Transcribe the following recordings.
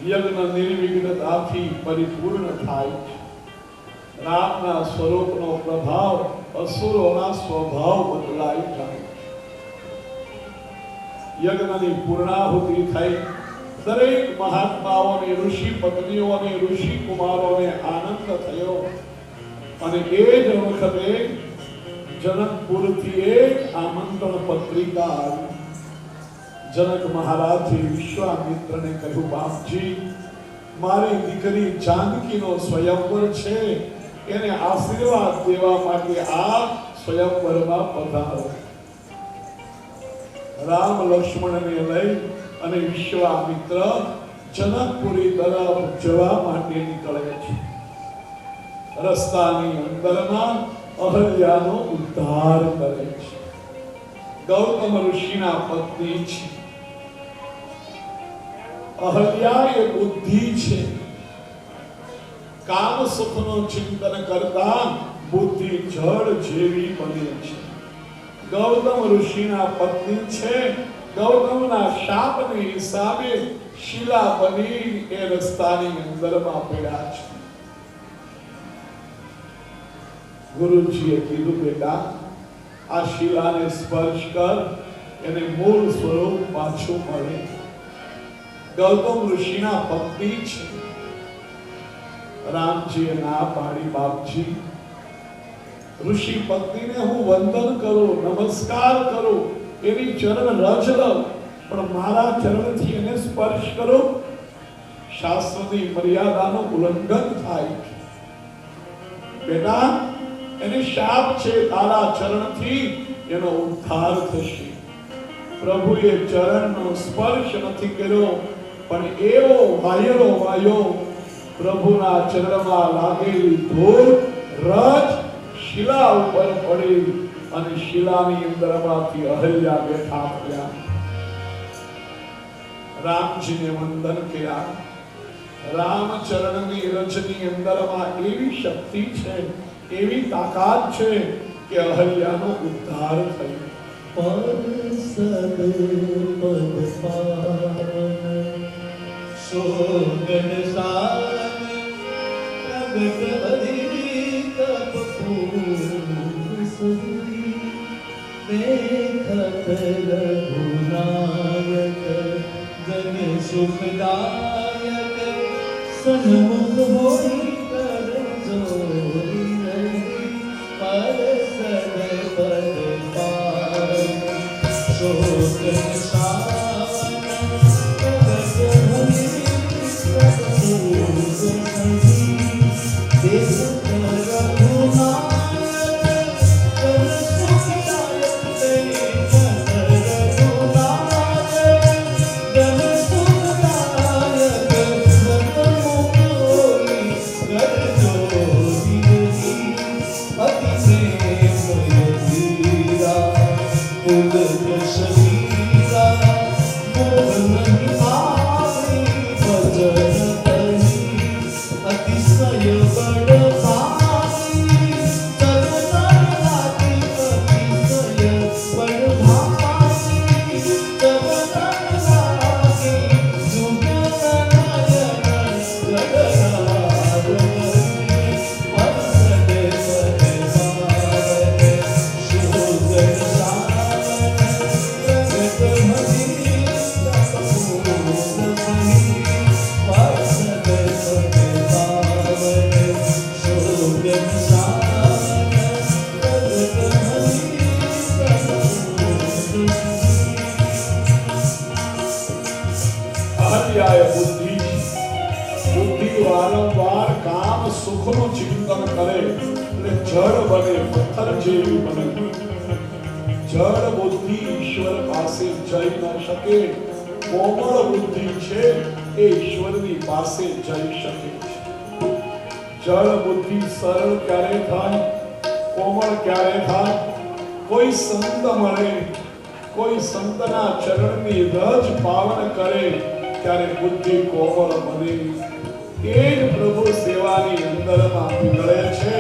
યજ્ઞ નિર્વિઘ્નતાથી પરિપૂર્ણ થાય છે. રામના સ્વરૂપનો પ્રભાવ અસુરોના સ્વભાવ બદલાઈ જાય છે. યજ્ઞની પૂર્ણાહુતિ થઈ દરેક મહાત્માઓને, ઋષિ પત્નીઓને, ઋષિ કુમારોને આનંદ થયો અને એ જ વખતે જનકપુરથી એક આમંત્રણ પત્રિકા આવી. જનક મહારાજે વિશ્વામિત્રને કહ્યું, બાપજી, મારી દીકરી જાનકીનો સ્વયંવર છે, એને આશીર્વાદ દેવા માટે આ સ્વયંવરમાં પધારો. રામ લક્ષ્મણને લઈ અને વિશ્વામિત્ર જનકપુરી તરફ જવા માટે નીકળે છે. રસ્તાની અંદરમાં અહલ્યાનો ઉદ્ધાર કરે છે. ગૌતમ ઋષિના પત્ની છે. અહલ્યા એ બુદ્ધિ છે. કામ સુખનો ચિંતન કરતા બુદ્ધિ જળ જેવી બને છે. ગૌતમ ઋષિના પત્ની છે. ગૌતમના શાપને હિસાબે શિલા બની એ રસ્તાની અંદરમાં પડ્યા છે. ગુરુજીએ કીધું, બેટા, આ શિલાને સ્પર્શ કર, એને મૂળ સ્વરૂપ પાછું મળે. ગૌતમ ઋષિના પત્ની છે. રામજીએ ના પાડી, બાપજી, ઋષિ પત્નીને હું વંદન કરું, નમસ્કાર કરું, એની ચરણ રજ લઉં, પણ મારા ચરણથી એને સ્પર્શ કરો, શાસ્ત્રની મર્યાદાનું ઉલ્લંઘન થાય. બેટા, એને શાપ છે, તારા ચરણથી એનો ઉદ્ધાર થશે. પ્રભુએ ચરણનો સ્પર્શ નથી કર્યો, પણ એવો વાયરો વાયો, પ્રભુના ચરણમાં લાગેલી ધૂળ રજ શિલા ઉપર પડી અને શિલાની અંદરમાંથી અહલ્યા બેઠા પડ્યા. રામજીને વંદન કર્યા. રામચરણની રજની અંદરમાં એવી શક્તિ છે, એવી તાકાત છે કે અહલ્યાનો ઉદ્ધાર થયો. સોગન સાન પ્રગટ અધિક પુરુષી દેખત રઘુનાયક જન સુખદાયક સન્મુખ હોઈ કર જોઈ રહી પરસદ પદ પાર. સોગન સાન કોઈ સંત મળે, કોઈ સંતના ચરણની રજ પાવન કરે ત્યારે બુદ્ધિ કોમળ બને. એ જ પ્રભુ સેવાની અંદરમાં પીગળે છે.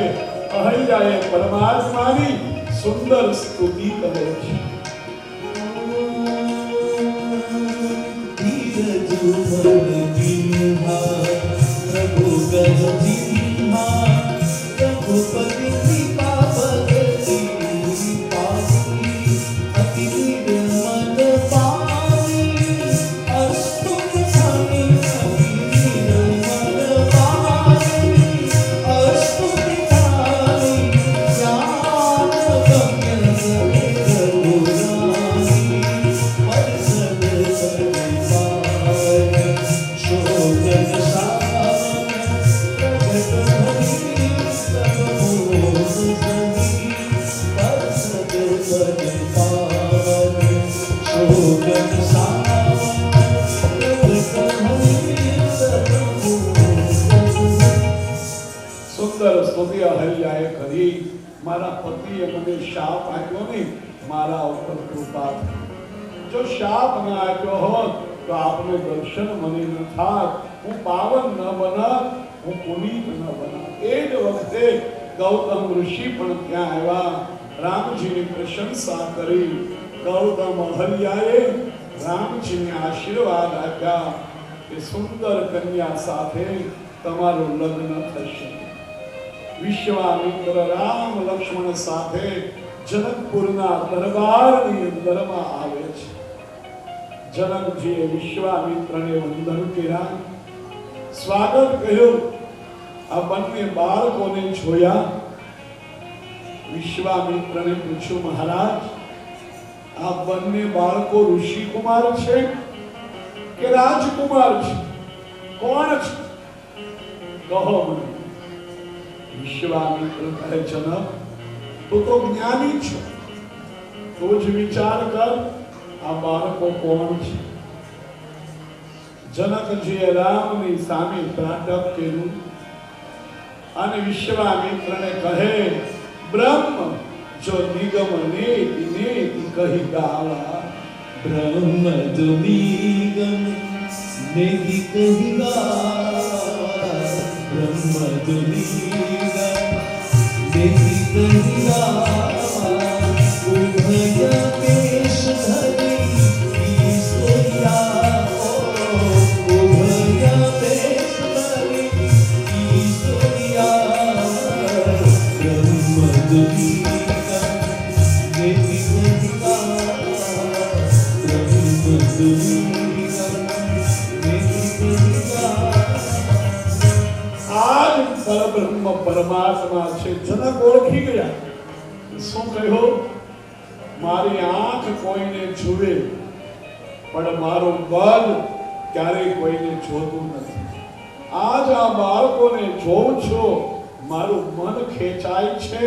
અહલ્યાએ પરમાત્માની સુંદર સ્તુતિ કરે છે. ધીરજ સુધી અહલ્યાએ કરી. મારા પતિએ મને શાપ આપ્યો ને, મારા ઉપર કૃપા થઈ. જો શાપ ન આપ્યો હોત તો આપનું દર્શન મને ન થાત, હું પાવન ન બનત, હું પુનીત ન બનત. એ જ વખતે ગૌતમ ઋષિ પણ ત્યાં આવ્યા, રામજીની પ્રશંસા કરી. ગૌતમ અહલ્યાએ રામજીને આશીર્વાદ આપ્યા કે સુંદર કન્યા સાથે તમારું લગ્ન થશે. વિશ્વામિત્ર રામ લક્ષ્મણ સાથે જનકપુરના દરબારની અંદરમાં આવે છે. જનકજીએ વિશ્વામિત્રને વંદન કર્યા, સ્વાગત કર્યું. આ બંને બાળકોને જોયા. વિશ્વામિત્રને પૂછ્યું, મહારાજ, આ બંને બાળકો ઋષિ કુમાર છે કે રાજકુમાર છે? કોણ છે? કહો મને. વિશ્વામિત્ર કહે, જનક, તું તો જ્ઞાની છો, તું જ વિચાર કર, આ બાળકો કોણ છે? જનકજીએ રામની સામે ત્રાટક કર્યું અને વિશ્વામિત્રને કહે, બ્રહ્મ જો નિગમ નેતિ નેતિ કહી ગાવા. બ્રહ્મ જો નિગમ નેતિ કહી ગાવા. બ્રહ્મ જો નિગમ નેતિ કહી ગાવા. ઉભય કેશ ધરી ઈશ્વરિયા. ઉભય કેશ ધરી ઈશ્વરિયા. બ્રહ્મ જો આજ પરબ્રહ્મ પરમાત્મા છે. જનક ઓળખી ગયા. શું કહ્યું? મારી આંખ કોઈને જુએ પણ મારું બળ ક્યારેય કોઈને જોતું નથી. આજ આ બાળકોને જોઉં છું, મારું મન ખેંચાય છે.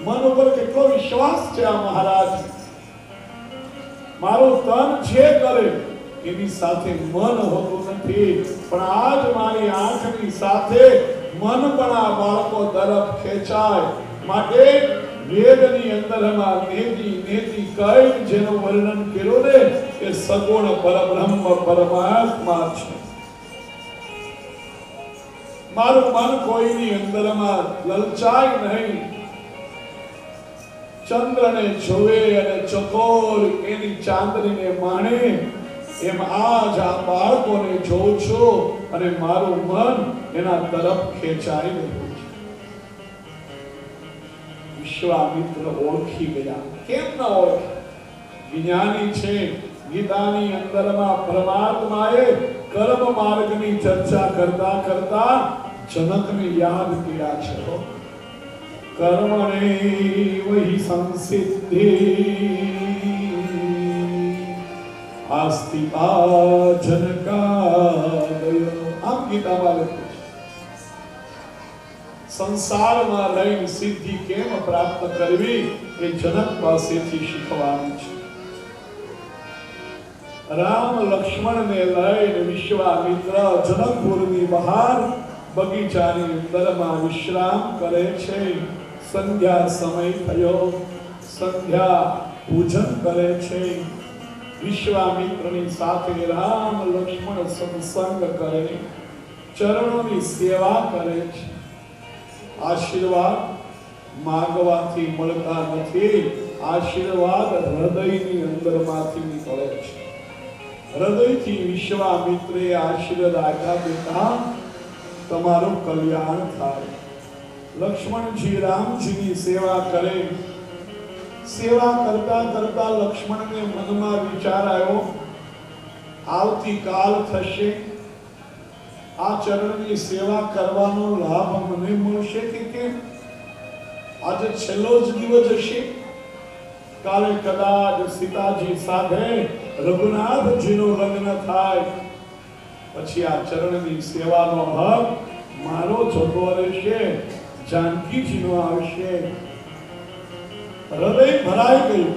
મન ઉપર કેટલો વિશ્વાસ છે આ મહારાજ. મારું તન જે કરે એની સાથે મન હોતું નથી, પણ આજ મારી આંખની સાથે મન પણ આ બાળકો તરફ ખેંચાય. માટે વેદની અંદરમાં નેતિ નેતિ કઈ જેનું વર્ણન કર્યું ને, એ સગુણ પરબ્રહ્મ પરમાત્મા છે. મારું મન કોઈની અંદરમાં લલચાય નહીં. ચંદ્રને જોવે અને ચકોર એની ચાંદનીને માણે, એમ આજ આ બાળકોને જોઉં છું અને મારું મન એના તરફ ખેંચાઈ રહ્યું છે. વિશ્વામિત્ર ઓળખી ગયા. કેમ ન ઓળખે? જ્ઞાની છે. ગીતાની અંદરમાં પરમાત્માએ કર્મ માર્ગની ચર્ચા કરતા કરતા જનકને યાદ કર્યા છે. કર્મણે વહી સંસિદ્ધિ આસ્તિકા જનકાદયો. આમ ગીતામાં લખ્યું છે. સંસારમાં રહીને સિદ્ધિ કેમ પ્રાપ્ત કરવી એ જનક પાસેથી શીખવાનું છે. રામ લક્ષ્મણને લઈને વિશ્વામિત્ર જનકપુરની બહાર બગીચાની અંદરમાં વિશ્રામ કરે છે. સંધ્યા સમય થયો. સંધ્યા પૂજન કરે છે. વિશ્વામિત્રની સાથે રામ લક્ષ્મણ સત્સંગ કરે, ચરણોની સેવા કરે છે. આશીર્વાદ માંગવાથી મળતા નથી. આશીર્વાદ હૃદયની અંદરમાંથી નીકળે છે. હૃદયથી વિશ્વામિત્રે આશીર્વાદ આપ્યા, બેટા તમારું કલ્યાણ થાય. લક્ષ્મણજી રામજીની સેવા કરે. સેવા કરતા કરતા લક્ષ્મણને મનમાં વિચાર આવ્યો, આવતીકાલ થશે, આ ચરણની સેવા કરવાનો લાભ મને મળશે કે કેમ? આજે છેલ્લો જ દિવસ હશે. કાલે કદાચ સીતાજી સાથે રઘુનાથજીનું લગ્ન થાય, પછી આ ચરણની સેવાનો હક મારો જતો રહેશે, જાનકીજીનો આવશે. હૃદય ભરાઈ ગયું.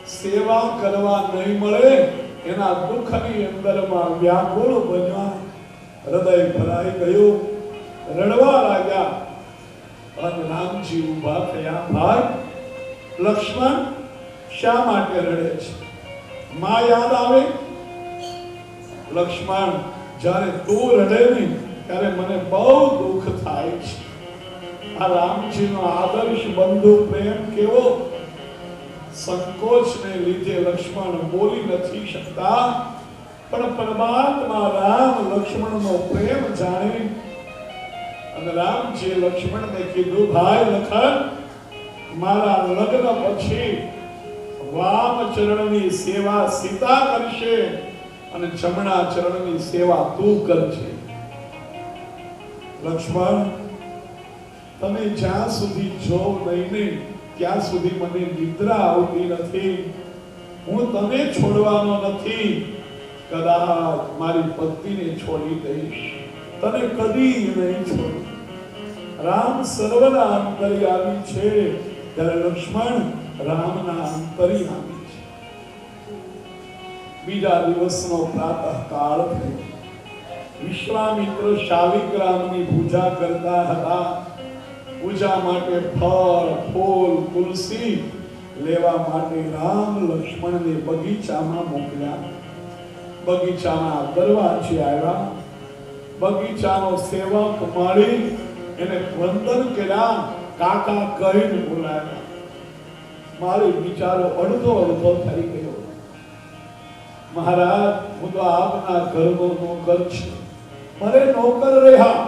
સેવા કરવા નહીં મળે એના દુઃખની અંદરમાં વ્યાકુળ બન્યા. હૃદય ભરાઈ ગયું. રડવા લાગ્યા. રામજી ઊભા થયા. ભાઈ લક્ષ્મણ શા માટે રડે છે? માં યાદ આવે? લક્ષ્મણ, જ્યારે તું રડે ને ત્યારે મને બહુ દુઃખ થાય છે. આ રામજીનો આદર્શ બંધુ પ્રેમ કેવો! સંકોચને લીધે લક્ષ્મણ બોલી નથી શકતા, પણ પરમાત્મા રામ લક્ષ્મણનો પ્રેમ જાણે અને રામજી લક્ષ્મણને કીધું, ભાઈ લખન, મારા લગ્ન પછી વામ ચરણની સેવા સીતા કરશે અને જમણા ચરણની સેવા તું કરજે. લક્ષ્મણ, તમે જ્યાં સુધી જોવ નહીં ત્યાં સુધી મને નિદ્રા આવતી નથી. હું તને છોડવાનો નથી, કદાચ મારી પત્નીને છોડી દઈશ, તને કદી નહીં છોડું. રામ સર્વના અંતર્યામી છે, ત્યારે લક્ષ્મણ રામના અંતર્યામી છે. બીજા દિવસનો પ્રાતઃકાળ થયો. વિશ્વામિત્ર શાલિગ્રામની પૂજા કરતા હતા. પૂજા માટે ફળ, ફૂલ, તુલસી લેવા માટે રામ લક્ષ્મણને બગીચામાં મોકલ્યા. બગીચાના દરવાજે આવ્યા. બગીચાનો સેવક મળી એને વંદન કર્યા, કાકા કહીને બોલાવ્યા. મારી બિચારો અડધો થઈ ગયો. મહારાજ, હું તો આપના ઘરનો નોકર છું, મને નોકર રહ્યા,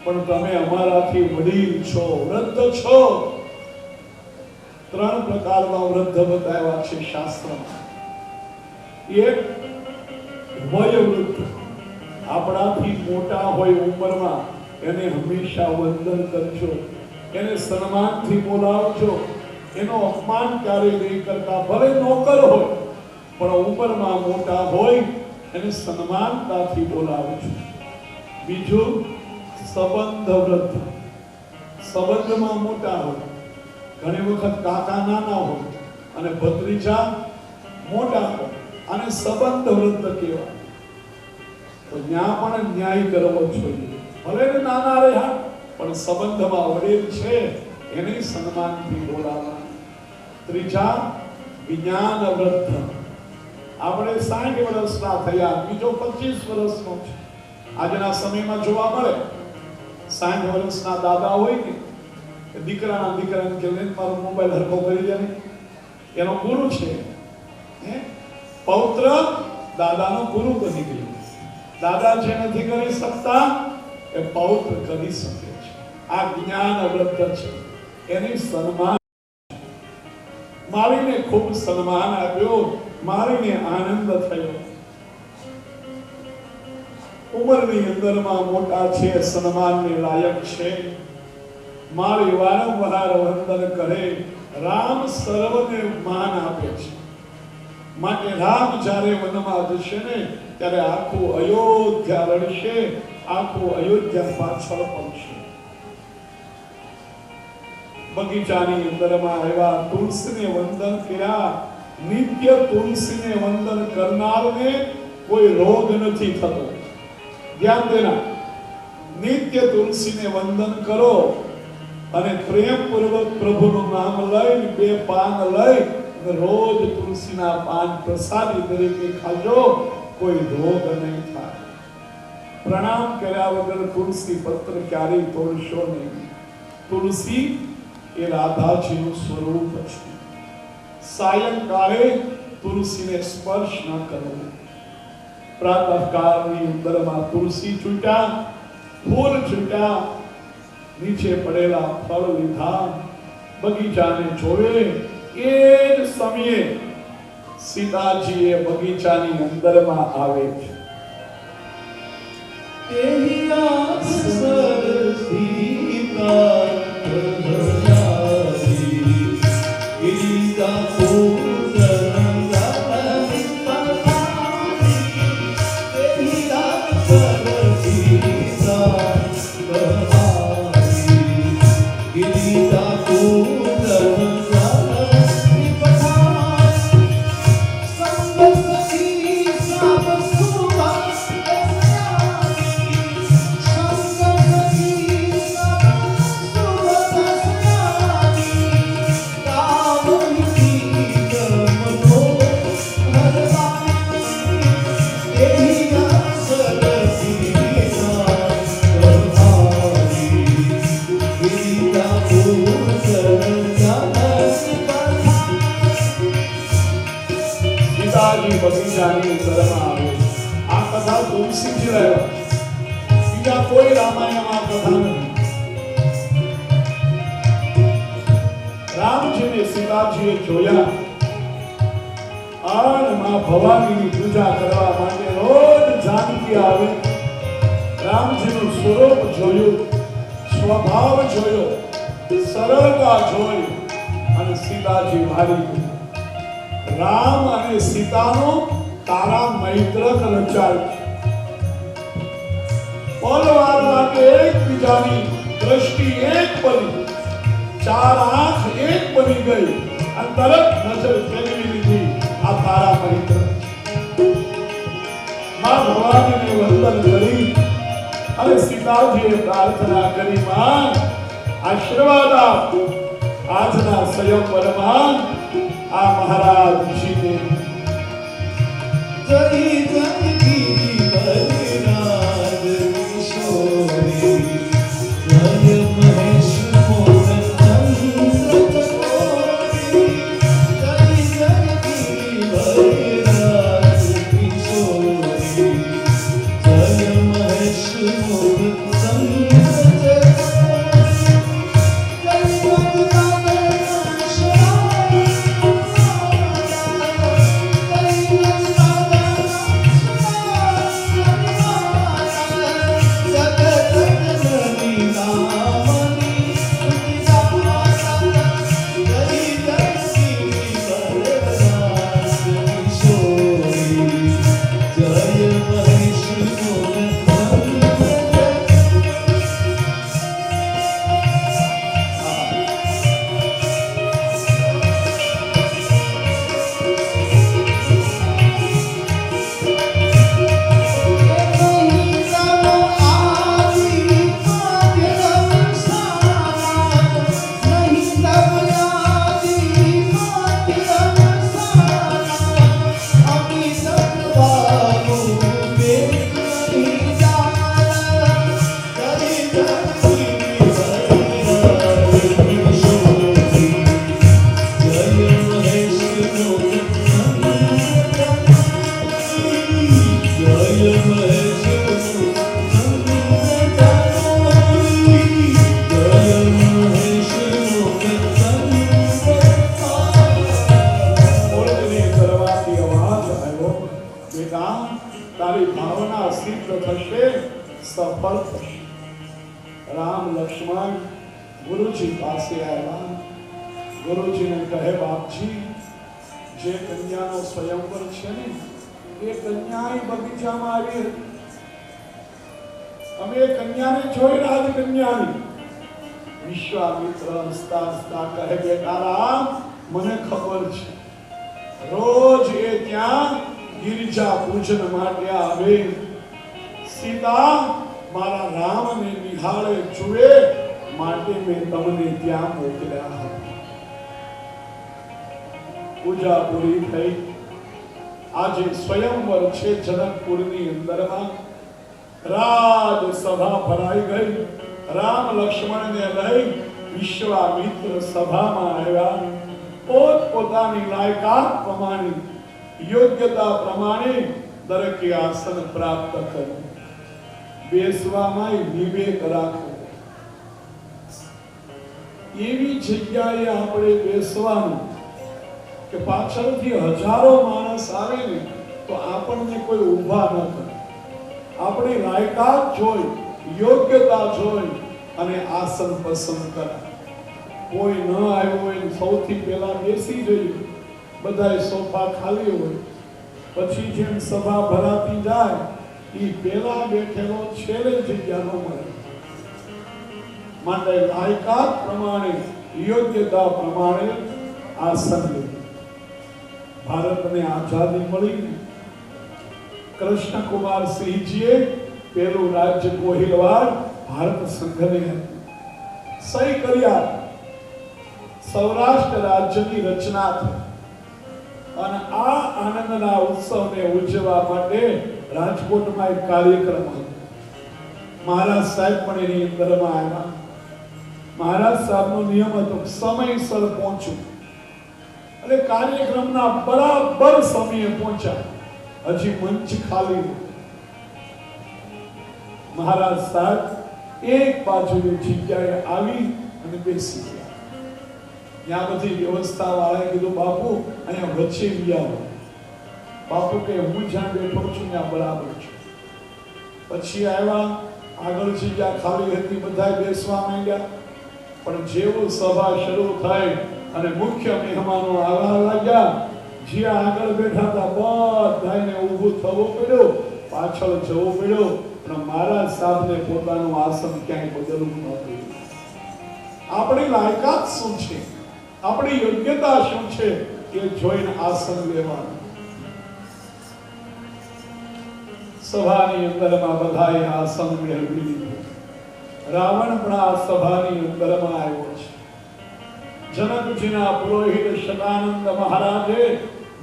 પણ તમે અમારાથી વડીલ છો, વૃદ્ધ છો. 3 પ્રકારના વૃદ્ધ બતાવ્યા છે શાસ્ત્રમાં. એક વયોવૃદ્ધ, આપણાથી મોટા હોય ઉંમરમાં, એને હંમેશા વંદન કરજો, એને સન્માનથી બોલાવજો, એનો અપમાન ક્યારેય નહીં કરતા. ભલે નોકર હોય પણ ઉંમરમાં મોટા હોય એને સન્માનતાથી બોલાવજો. બીજું સંબંધ વૃદ્ધ, સંબંધમાં મોટા હોય, ઘણી વખત કાકા નાના હોય અને ભત્રીજા મોટા હોય, અને સંબંધ વૃદ્ધ કહેવાય. તો ત્યાં પણ ન્યાય કરવો જોઈએ. ભલે ને નાના રહ્યા પણ સંબંધમાં વડીલ છે એને સન્માનથી બોલાવવા. ત્રીજા જ્ઞાન વૃદ્ધ, આપણે 60 વર્ષના થયા, બીજો 25 વર્ષનો છે. આજના સમયમાં જોવા મળે 60 વર્ષના દાદા હોય ને, દીકરાને કે મારો મોબાઈલ હરખો કરી દે, એનો ગુરુ છે. પૌત્ર દાદાનો ગુરુ બની ગયો. દાદા જે નથી કરી શકતા એ પૌત્ર કરી શકે છે. આ જ્ઞાન વૃદ્ધ છે, એની સન્માન. મારીને ખૂબ સન્માન આપ્યો, મારીને આનંદ થયો. ઉંમરની અંદરમાં મોટા છે, સન્માનને લાયક છે. મારી વારંવાર વંદન કરે. રામ સર્વને માન આપે છે. માટે રામ જ્યારે વનમાં જશે ને ત્યારે આખું અયોધ્યા રડશે, આખું અયોધ્યા પાછળ પડશે. બગીચાની અંદરમાં આવ્યા, તુલસીને વંદન કર્યા. નિત્ય તુલસીને વંદન કરનારને કોઈ રોગ નથી થતો. ધ્યાન દેના, નિત્ય તુલસીને વંદન કરો અને પ્રેમપૂર્વક પ્રભુનું નામ લઈ 2 પાન લઈ રોજ તુલસીના પાન પ્રસાદી તરીકે ખાજો, કોઈ રોગ નહીં થાય. પ્રણામ કર્યા વગર તુલસી પત્ર ક્યારેય તોડશો નહીં. તુલસી એ રાધાજીનું સ્વરૂપ છે. સાયંકાળે તુલસીને સ્પર્શ ન કરવો. પ્રાતઃકાળની અંદરમાં તુલસી છૂટા, ફૂલ છૂટા, નીચે પડેલા ફળ લીધા. બગીચાને જોવે એ જ સમયે સીતાજી એ બગીચાની અંદરમાં આવે છે. રહ્યા છે. બીજા કોઈ રામાયણમાં કથા નથી. રામજીને સીતાજીએ જોયા અને માં ભવાનીની પૂજા કરવા માટે રોજ જાનકી આવે. રામજીનું સ્વરૂપ જોયું, સ્વભાવ જોયો, સરળતા જોઈ અને સીતાજી ભારી ગયા. રામ અને સીતાનો તારા મૈત્રક રચાય. પલવાર માટે એકબીજાની દ્રષ્ટિ એક બની, ચાર આંખ એક બની ગઈ અને તરત નજર ફેરવી લીધી. આ તારા મૈત્ર. માં ભવાનીને વંદન કરી અને સીતાજીએ પ્રાર્થના કરી, માં આશીર્વાદ આપ આજના સ્વયંવરમાં આ મહારાજજીને. જય જનકી વરરાજ કિશોરી, જય મહેશ મોહન ચંદ્ર ચકોરી, જય જનકી વરરાજ કિશોરી, જય મહેશ મોહન ચંદ્ર તારી ભાવના સિદ્ધ થશે, સફળ થશે. રામ લક્ષ્મણ ગુરુજી પાસે આવ્યા. ગુરુજીને કહે, બાપજી, જે કન્યાનો સ્વયંવર છે ને એ કન્યા બગીચામાં આવી હતી. અમે એ કન્યાને જોઈ રાજકન્યાની. વિશ્વામિત્ર હસતા હસતા કહે, બેટા રામ, મને ખબર છે રોજ એ ત્યાં ગિરિજા પૂજન માટે આવે. સીતા મારા રામને નિહાળે જુએ માટે મેં તમને ત્યાં મોકલ્યા હતા. પૂજા પૂરી થઈ. આજે સ્વયંવર છે જનકપુરની અંદરમાં. રાજ સભા ભરાઈ ગઈ. રામ લક્ષ્મણને લઈ વિશ્વામિત્ર સભામાં આવ્યા. પોતપોતાની લાયકાત પ્રમાણે, યોગ્યતા પ્રમાણે દરેકે આસન પ્રાપ્ત કર્યું. બેસવામાં વિવેક રાખો. એવી જગ્યાએ આપણે બેસવાનું કે પાછળથી હજારો માણસ આવે ને તો આપણને કોઈ ઊભા ન કરે. આપણી લાયકાત જોઈ, યોગ્યતા જોઈ અને આસન પસંદ કરે. કોઈ ન આવ્યો હોય સૌથી પહેલા બેસી જઈએ. બધાય સોફા ખાલી હોય. પછી જેમ સભા ભરાતી જાય એ પહેલા બેઠેલો છેલ્લે જગ્યા ન મળે. માટે લાયકાત પ્રમાણે, યોગ્યતા પ્રમાણે આસન લે. ભારતને આઝાદી મળી. કૃષ્ણ કુમાર સિંહજીએ પહેલું રાજ્ય ગોહિલવાડ ભારત સંઘને સહી કર્યા. સૌરાષ્ટ્ર રાજ્યની રચના થઈ અને આ આનંદના ઉત્સવને ઉજવવા માટે રાજકોટમાં એક કાર્યક્રમ હતો. મહારાજ સાહેબ પણ એની અંદરમાં આવ્યા. મહારાજ સાહેબનો નિયમ હતો સમયસર પહોંચવું. એટલે કાર્યક્રમના બરાબર સમયે પહોંચ્યા. હજી મંચ ખાલી. મહારાજ સાહેબ એક બાજુની જગ્યાએ આવી અને બેસી ગયા. ત્યાં બધી વ્યવસ્થા વાળાએ કીધું બાપુ અહીંયા વચ્ચે આવો. બાપુ કે હું જ્યાં બેઠો છું ત્યાં બરાબર છું. પછી આવ્યા, આગળ જગ્યા ખાલી હતી, બધા બેસવા માંડ્યા. પણ જેવું સભા શરૂ થઈ અને મુખ્ય મહેમાનો આવવા લાગ્યા, જ્યાં આગળ બેઠા હતા બધાને ઊભું થવું પડ્યું, પાછળ જવું પડ્યું. પણ મહારાજ સાહેબને પોતાનું આસન ક્યાંય બદલવું નહોતું. આપણી લાયકાત શું છે, આપણી યોગ્યતા શું છે એ જોઈને આસન લેવાનું. સભાની અંદરમાં બધાએ આસન મેળવી લીધું. રાવણ પણ આ સભાની અંદરમાં આવ્યો છે. જનકજીના પુરોહિત શતાનંદ મહારાજે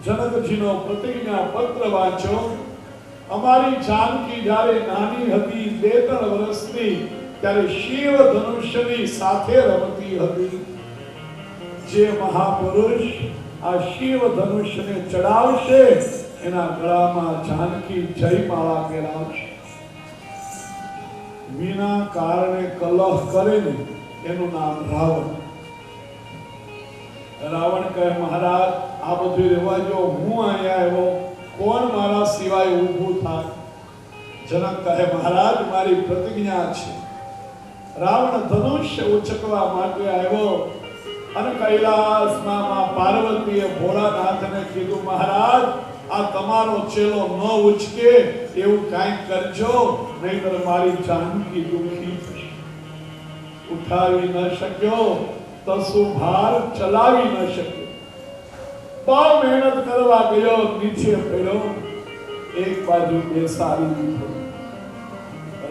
જનકજીનો પ્રતિજ્ઞા પત્ર વાંચ્યો. અમારી જાનકી જ્યારે નાની હતી, 2-3 વર્ષની, ત્યારે શિવ ધનુષ્યની સાથે રમતી હતી. જે મહાપુરુષ આ શિવ ધનુષ્યને ચડાવશે એના ગળામાં જાનકી જયમાળા પહેરાવશે. વિના કારણે કલહ કરે ને એનું નામ રાવણ. રાવણ કહે મહારાજ આ બધું રહેવા જો, હું અહીંયા આવ્યો, કોણ મારા સિવાય ઊભું થાય? જનક કહે મહારાજ મારી પ્રતિજ્ઞા છે. રાવણ ધનુષ્ય ઉચકવા માટે આવ્યો અને કૈલાસમાં માં પાર્વતીએ ભોળાનાથને કીધું મહારાજ આ તમારો ચેલો ન ઉચકે એવું કાંઈક કરજો, નહીંતર મારી જાનકી દુઃખી થશે. ઉઠાવી ન શક્યો તસુ ભાર ચલાવી ન શક્યો. બહુ મહેનત કરવા ગયો, નીચે પડ્યો, એક બાજુ બેસાડી દીધો.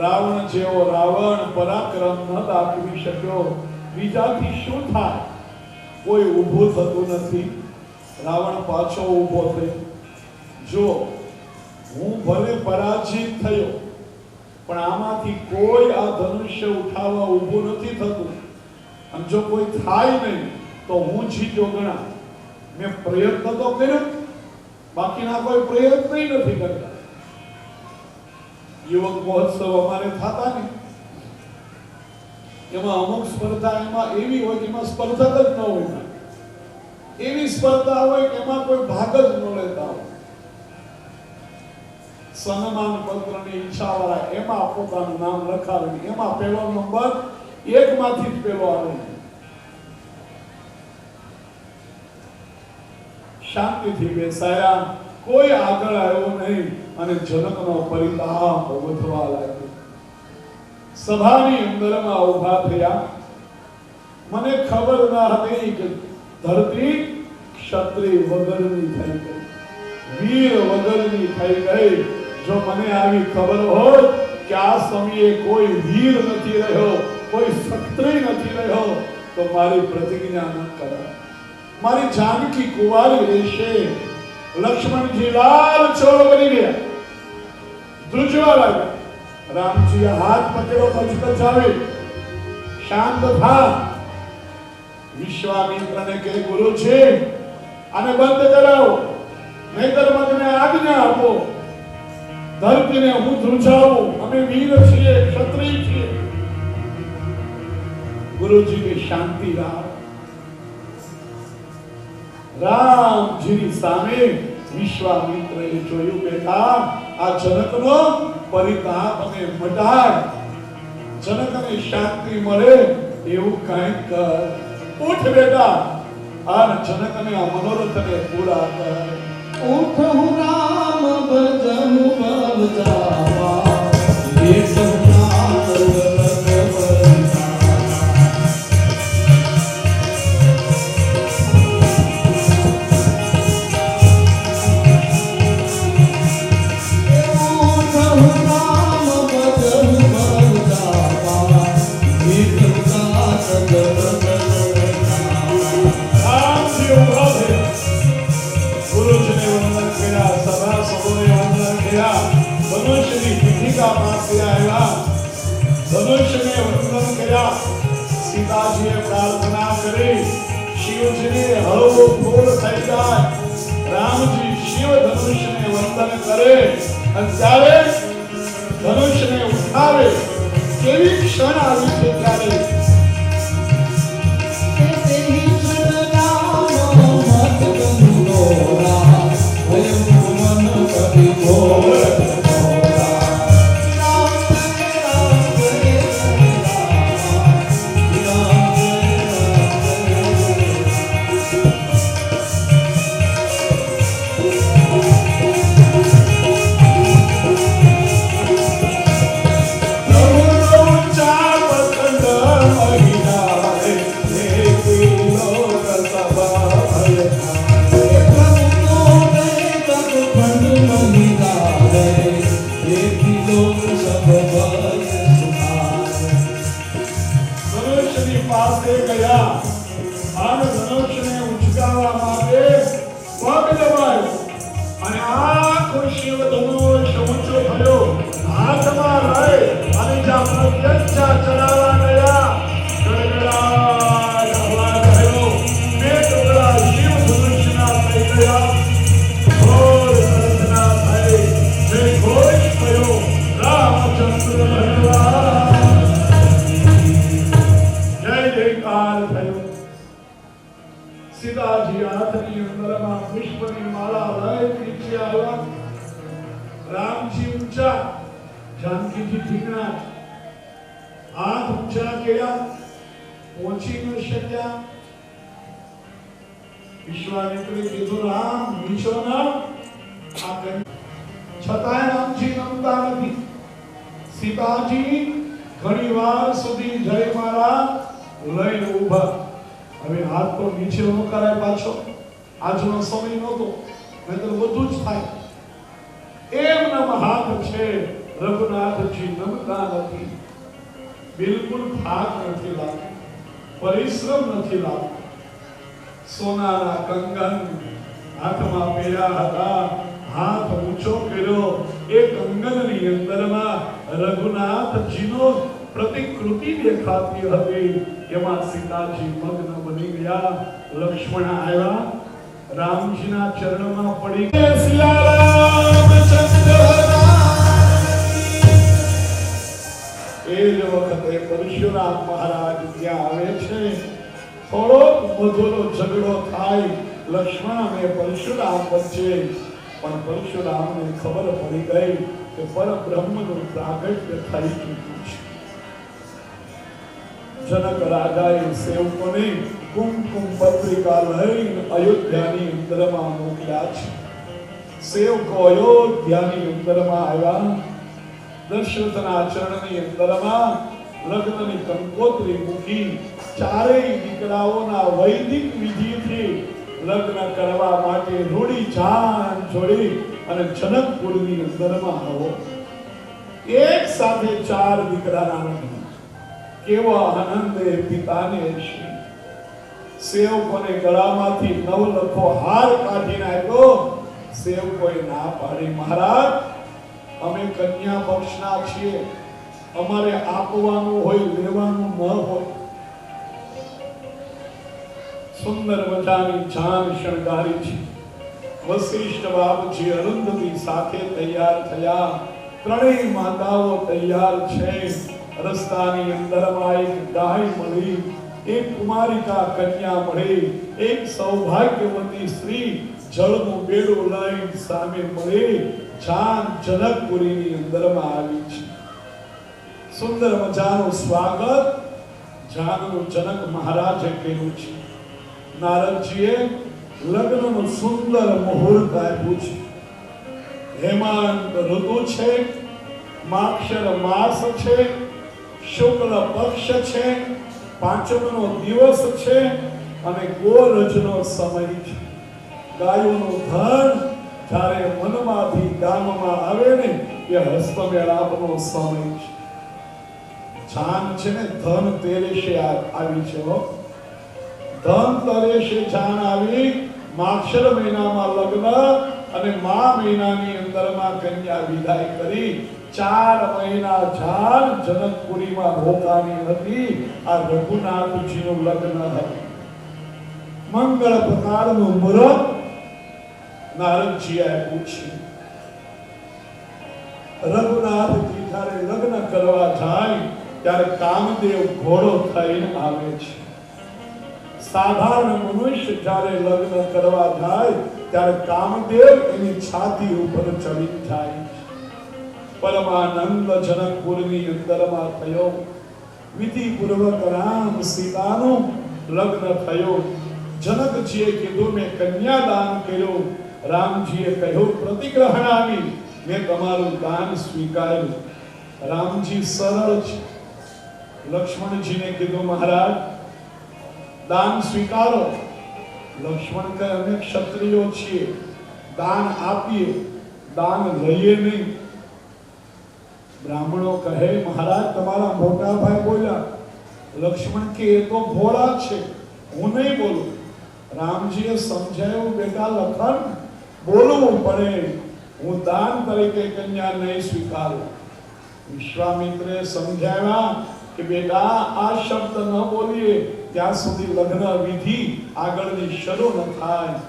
રાવણ જેવો રાવણ પરાક્રમ ન દાખવી શક્યો. બીજાથી શું થાય? કોઈ ઊભું થતું નથી. રાવણ પાછો ઊભો થયો. જો હું ભલે પરાજિત થયો, પણ આમાંથી કોઈ આ ધનુષ્ય ઉઠાવવા ઊભું નથી થતું. અને જો કોઈ થાય નહીં તો હું જીત્યો ગણા. મેં પ્રયત્ન તો કર્યો, બાકીના કોઈ પ્રયત્ન નથી કરતા. યુવક મહોત્સવ અમારે થતા ને, એમાં અમુક સ્પર્ધા એમાં એવી હોય કે એમાં સ્પર્ધક જ ન હોય. એવી સ્પર્ધા હોય કે એમાં કોઈ ભાગ જ ન લેતા હોય. સન્માન પત્રની ઈચ્છા વાળા એમાં પોતાનું નામ લખાવે, એમાં પહેલો નંબર એકમાંથી જ પહેલો આવે. શાંતિથી બેસાયા, કોઈ આગળ આવ્યો નહીં અને જનકનો પરિતાપ વધવા લાગ્યો. સભાની અંદરમાં ઊભા થયા. મને ખબર ન હતી કે ધરતી ક્ષત્રિય વગરની થઈ ગઈ, વીર વગરની થઈ ગઈ. જો મને આવી ખબર હોત કે આ સમયે કોઈ વીર નથી રહ્યો, કોઈ ક્ષત્રિય નથી રહ્યો, તો મારી પ્રતિજ્ઞા ન કરાય. મારી જાનકી કુંવારી રહેશે. લક્ષ્મણજી લાલ ચોળ બની ગયા, ધ્રુજવા લાગ્યા. રામજી હાથ પકડો, પચપચાવે, શાંત થા. વિશ્વામિત્રને કહે ગુરુજી આને બંધ કરાવો, નહીતર મને આજ્ઞા આપો. ધરતીને હું ધ્રુજાવું, અમે વીર છીએ, ક્ષત્રિય છીએ. ગુરુજી કે શાંતિ રાખ. રામજીની સામે વિશ્વામિત્રએ જોયું, બેટા આ જનકનો પરિતાપ અને મટાડ, જનકને શાંતિ મળે એવું કંઈક કર. ઉઠ બેટા, આ જનકને આ મનોરથને પૂરા કર. ઉઠ હું રામ ભજન ભવ જાવા, એ સહનાથ ધનુષ્યને વંદન કર્યા. સીતાજીએ પ્રાર્થના કરી શિવજીને હળવો ફૂલ થઈ જાય. રામજી શિવ ધનુષ્યને વંદન કરે અને ત્યારે ધનુષ્યને ઉઠાવી થાય કેવી ક્ષણ આવી છે ત્યારે પાસે ગયા અને ધનુષને ઉચકાવવા માટે પગ દબાયો અને આખો શિવ ધનુષ ઊંચો થયો હાથમાં રહે અને જ્યાં પ્રત્યક્ષા ચડાવવા ગયા ગડગડાટ અવાજ આવ્યો બે ટુકડા શિવ ધનુષના થઈ ગયા ઘોર ગર્જના થઈ જે ઘોષ થયો રામચંદ્ર ભગવાન જયકાર થયો સીતાજી હાથની અંદરમાં પુષ્પની માળા લઈ નીચે આવ્યા રામજી ઊંચા જાનકીજી ઠીકણા હાથ ઊંચા કર્યા પહોંચી ન શક્યા વિશ્વામિત્રે કીધું રામ નીચો ના છતાંય રામજી નમતા નથી સીતાજી ઘણી વાર સુધી જય મારા લઈને ઊભા હવે હાથ તો નીચે ન કરાય પાછો આજનો સમય નહોતો નહીતર બધું જ થાય એમના હાથ છે રઘુનાથજી નમતા નથી બિલકુલ થાક નથી લાગતો પરિશ્રમ નથી લાગતો સોનાના કંગન હાથમાં પહેર્યા હતા હાથ ઊંચો કર્યો એ કંગનની અંદરમાં રઘુનાથજીનો પ્રતિકૃતિ દેખાતી હતી એમાં સીતાજી મગ્ન બની ગયા લક્ષ્મણ આવ્યા રામજીના ચરણમાં પડી ગયા એ જ વખતે પરશુરામ મહારાજ ત્યાં આવે છે થોડો મધુરો ઝઘડો થાય લક્ષ્મણ અને પરશુરામ વચ્ચે પણ પરશુરામને ખબર પડી ગઈ કે પરબ્રહ્મનું પ્રાગટ્ય થઈ ચૂક્યું છે જનક રાજાએ સેવકોને કુમકુમ પત્રિકા લઈને અયોધ્યાની અંદરમાં મોકલ્યા છે સેવકો અયોધ્યાની અંદરમાં આવ્યા દશરથના ચરણની અંદરમાં લગ્નની કંકોત્રી મૂકી ચારેય દીકરાઓના વૈદિક વિધિથી લગ્ન કરવા માટે રૂડી જાન જોડી અને જનકપુરની અંદરમાં આવો એક સાથે ચાર દીકરાના લગ્ન કેવો આનંદ એ પિતાને છે સેવકોને ગળામાંથી નવલખો હાર કાઢીને આપ્યો સેવકોએ ના પાડી મહારાજ અમે કન્યા પક્ષના છીએ અમારે આપવાનું હોય લેવાનું ન હોય સુંદર મજાની જાન શણગારી છે વશિષ્ઠ બાપજી અરુંધતી સાથે તૈયાર થયા ત્રણેય માતાઓ તૈયાર છે રસ્તાની અંદરમાં એક ગાય મળી એક કુમારિકા કન્યા મળી એક સૌભાગ્યવતી સ્ત્રી જળનું બેડું લઈને સામે મળી જાન જનકપુરીની અંદરમાં આવી છે સુંદર મજાનું સ્વાગત જાનનું જનક મહારાજે કર્યું છે નારદજીએ લગ્નનું સુંદર મુહૂર્ત આપ્યું છે હેમાંત ઋતુ છે માક્ષર માસ છે શુક્લ પક્ષ છે પાંચમનો દિવસ છે અને ગોરજનો સમય છે ગાયોનું ધન જ્યારે મનમાંથી ગામમાં આવે ને એ હસ્તમેળાપનો સમય છે જાન છે ને ધન તેરેશે આવી છે ધન તરેશે જાન આવી માક્ષર મહિનામાં લગ્ન અને મા મહિનાની અંદરમાં કન્યા વિદાય કરી 4 મહિના જાન જનકપુરીમાં રોકાની હતી આ રઘુનાથજીનું લગ્ન હતું મંગળ પ્રકારનું મુહૂર્ત નારદજી આપ્યું છે રઘુનાથજી જ્યારે લગ્ન કરવા ત્યારે કામદેવ ઘોડો થઈને આવે છે. સાધારણ મનુષ્ય જ્યારે લગ્ન કરવા જાય ત્યારે કામદેવ એની છાતી ઉપર ચડી જાય. પરમાનંદ જનકપુરની અંદરમાં થયો. વિધિપૂર્વક રામ સીતાનું લગ્ન થયો. જનકજીએ કીધું મેં કન્યાદાન કર્યું. રામજીએ કહ્યું પ્રતિગ્રહણામી, મેં તમારું દાન સ્વીકાર્યું. રામજી સરળ છે. લક્ષ્મણજીને કીધું મહારાજ દાન સ્વીકારો. લક્ષ્મણ કહે અમે ક્ષત્રિયો છીએ, દાન આપીએ, દાન લઈએ નહીં. બ્રાહ્મણો કહે મહારાજ તમારા મોટા ભાઈ બોલ્યા. લક્ષ્મણ કે એ તો ભોળા છે, હું નહીં બોલું. રામજીએ સમજાયું બેટા લખન બોલવું પડે, હું દાન તરીકે કન્યા નહીં સ્વીકારું. વિશ્વામિત્રે સમજાવ્યા કે બેટા આ શબ્દ ન બોલીએ ત્યાં સુધી લગ્ન વિધિ આગળની શરૂ ન થાય.